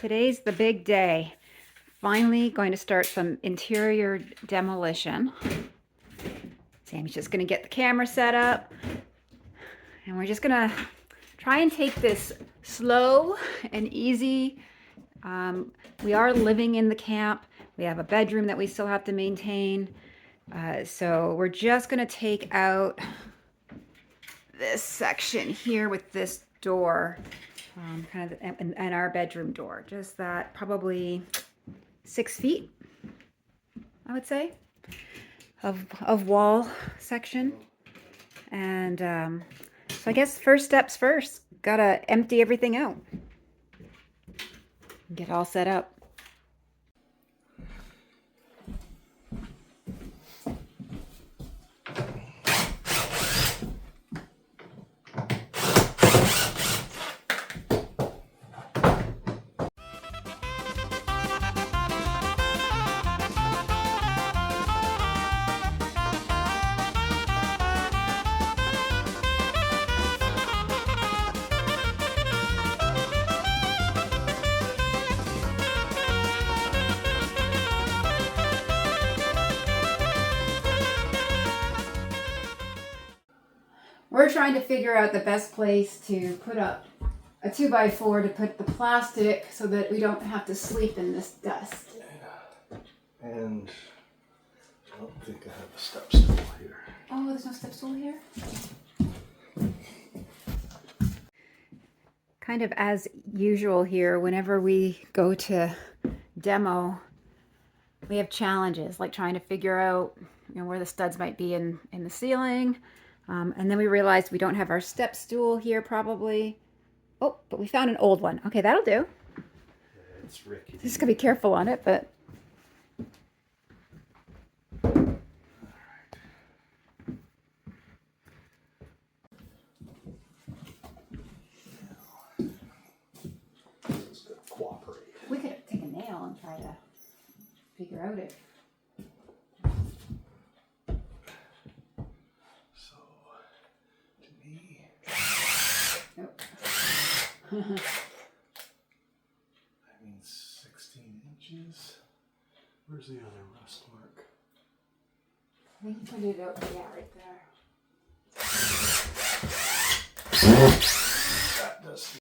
Today's the big day. Finally going to start some interior demolition. Sammy's just going to get the camera set up. And we're just going to try and take this slow and easy. We are living in the camp. We have a bedroom that we still have to maintain. So we're just going to take out this section here with this door. And our bedroom door, just that, probably 6 feet, I would say, of wall section. And so I guess first steps first, gotta empty everything out, get all set up. We're trying to figure out the best place to put up a 2x4 to put the plastic so that we don't have to sleep in this dust. Yeah. And I don't think I have a step stool here. Oh, there's no step stool here? Kind of as usual here, whenever we go to demo, we have challenges like trying to figure out, where the studs might be in the ceiling. And then we realized we don't have our step stool here probably. Oh, but we found an old one. Okay, that'll do. Yeah, it's rickety. Just gotta be careful on it, but. All right. This is gonna cooperate. We could take a nail and try to figure out it. I mean 16 inches. Where's the other rust mark? I think you put it out, yeah, right there. That does.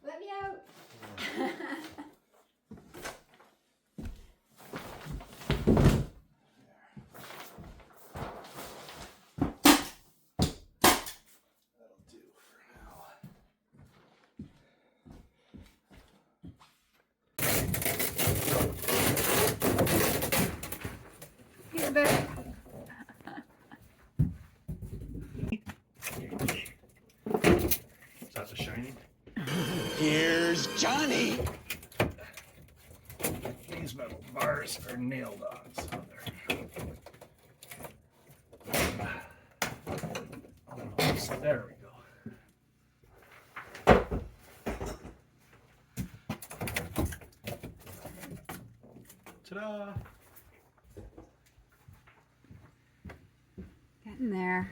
Let me out. That'll do for now. Here's a bit. Is that the shining? Here's Johnny. These metal bars are nailed on, so they're. So there we go. Ta-da! Getting there.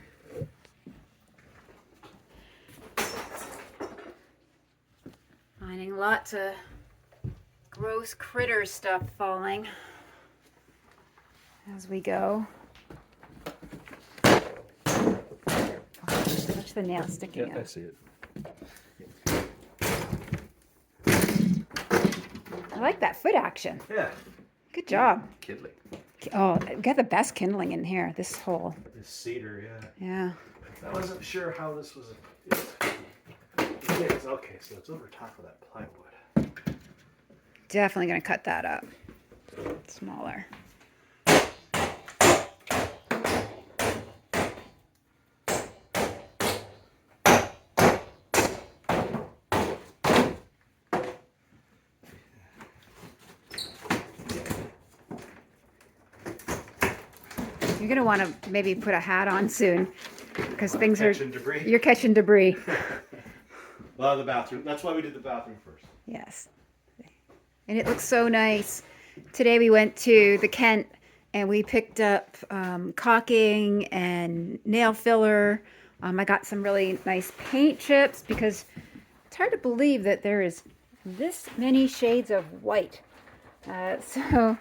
Finding lots of gross critter stuff falling as we go. Watch the nail sticking Yeah, I out. see it. I like that foot action. Yeah. Good job. Kidley. Oh, we got the best kindling in here, this hole. This cedar, yeah. Yeah. I wasn't sure how this was. It is. Okay, so it's over top of that plywood. Definitely going to cut that up. Smaller. You're gonna want to maybe put a hat on soon because things Catching debris. You're catching debris. Well, the bathroom. That's why we did the bathroom first. Yes. And it looks so nice. Today we went to the Kent and we picked up caulking and nail filler. I got some really nice paint chips because it's hard to believe that there is this many shades of white. So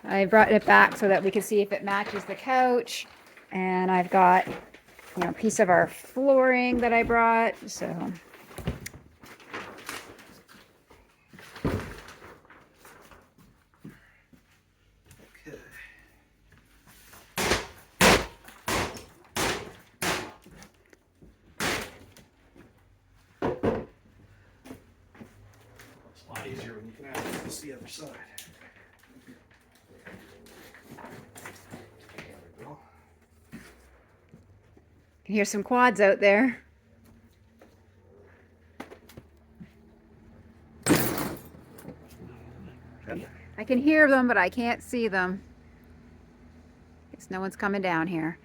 I brought it back so that we could see if it matches the couch. And I've got, a piece of our flooring that I brought. So It's a lot easier when you can access the other side. There we go. can hear some quads out there. I can hear them, but I can't see them. Guess no one's coming down here.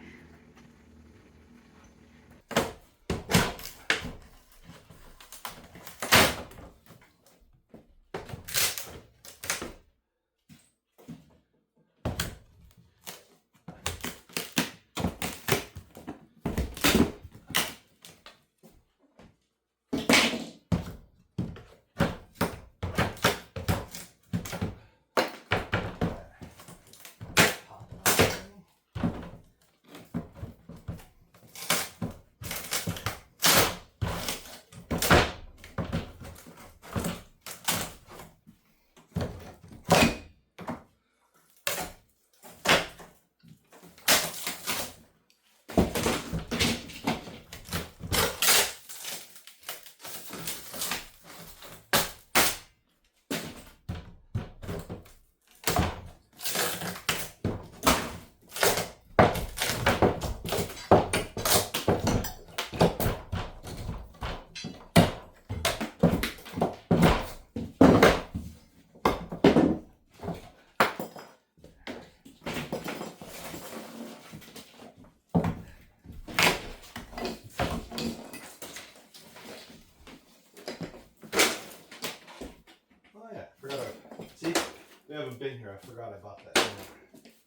We haven't been here. I forgot I bought that new one.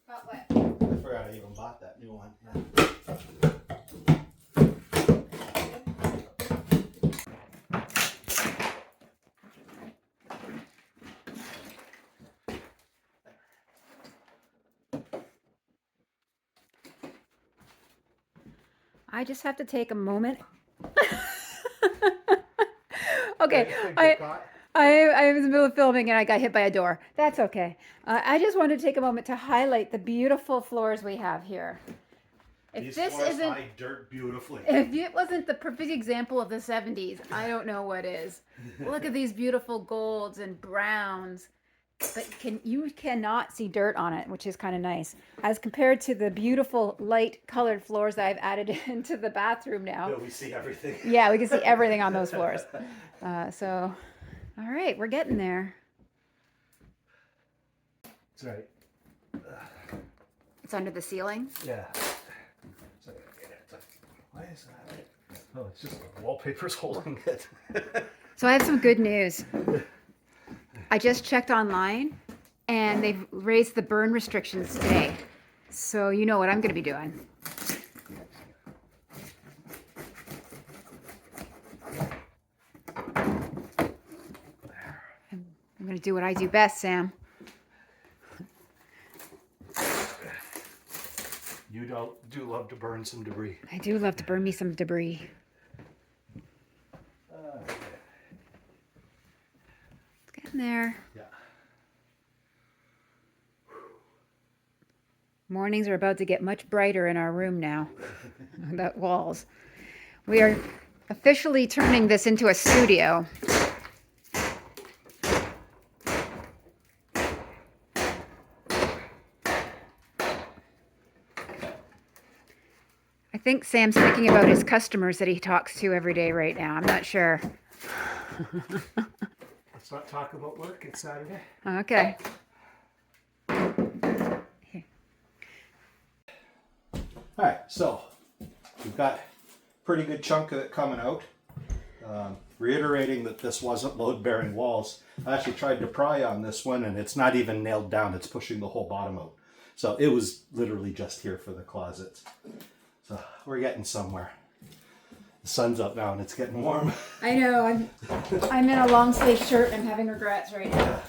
About what? I forgot I even bought that new one. I just have to take a moment. Okay, I was in the middle of filming and I got hit by a door. That's okay. I just wanted to take a moment to highlight the beautiful floors we have here. These floors hide dirt beautifully. If it wasn't the perfect example of the 70s, I don't know what is. Look at these beautiful golds and browns. But you cannot see dirt on it, which is kind of nice. As compared to the beautiful light colored floors that I've added into the bathroom now. No, we see everything. Yeah, we can see everything on those floors. So, all right, we're getting there. That's right. It's under the ceiling? Yeah. So, why is that? Oh, it's just the wallpaper's holding it. So I have some good news. I just checked online and they've raised the burn restrictions today. So you know what I'm going to be doing. I'm going to do what I do best, Sam. You do love to burn some debris. I do love to burn me some debris. It's getting there. Yeah. Mornings are about to get much brighter in our room now. The walls. We are officially turning this into a studio. I think Sam's thinking about his customers that he talks to every day right now. I'm not sure. Let's not talk about work. It's Saturday. Okay. Here. All right, so we've got a pretty good chunk of it coming out. Reiterating that this wasn't load-bearing walls. I actually tried to pry on this one and it's not even nailed down. It's pushing the whole bottom out. So it was literally just here for the closets. So we're getting somewhere. The sun's up now and it's getting warm. I know. I'm in a long sleeve shirt and I'm having regrets right now.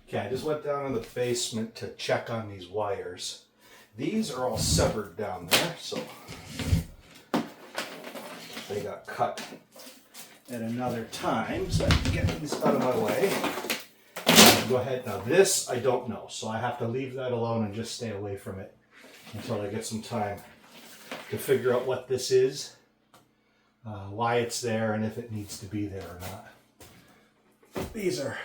Okay, I just went down in the basement to check on these wires. These are all severed down there, so they got cut at another time. So I can get these out of my way. Go ahead. Now this, I don't know, so I have to leave that alone and just stay away from it until I get some time to figure out what this is, why it's there, and if it needs to be there or not. These are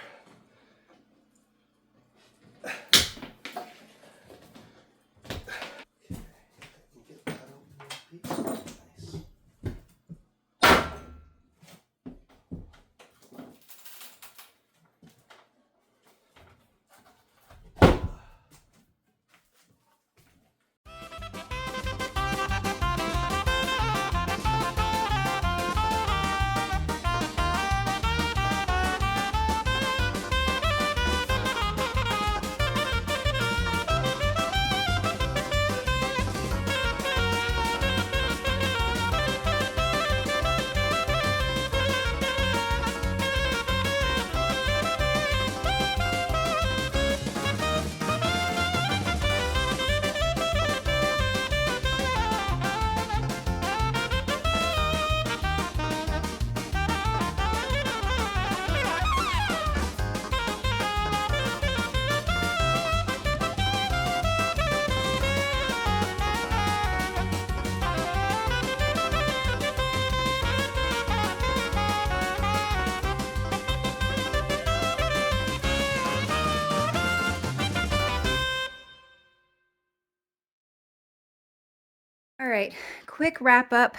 All right, quick wrap up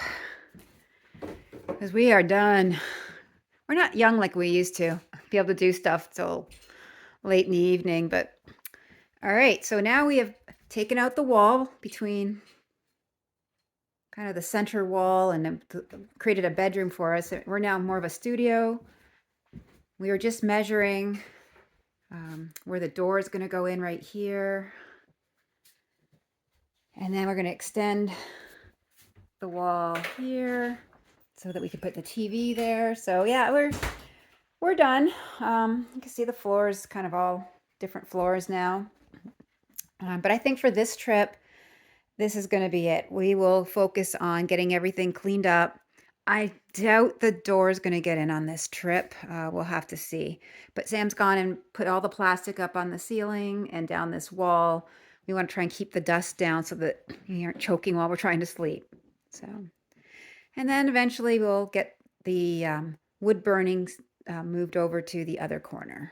because we are done. We're not young like we used to be able to do stuff till late in the evening, but all right, so now we have taken out the wall between kind of the center wall and created a bedroom for us. We're now more of a studio. We were just measuring where the door is going to go in right here. And then we're going to extend the wall here so that we can put the TV there. So yeah, we're done. You can see the floors, kind of all different floors now. But I think for this trip, this is going to be it. We will focus on getting everything cleaned up. I doubt the door is going to get in on this trip. We'll have to see. But Sam's gone and put all the plastic up on the ceiling and down this wall. We want to try and keep the dust down so that we aren't choking while we're trying to sleep. So, and then eventually we'll get the wood burnings moved over to the other corner.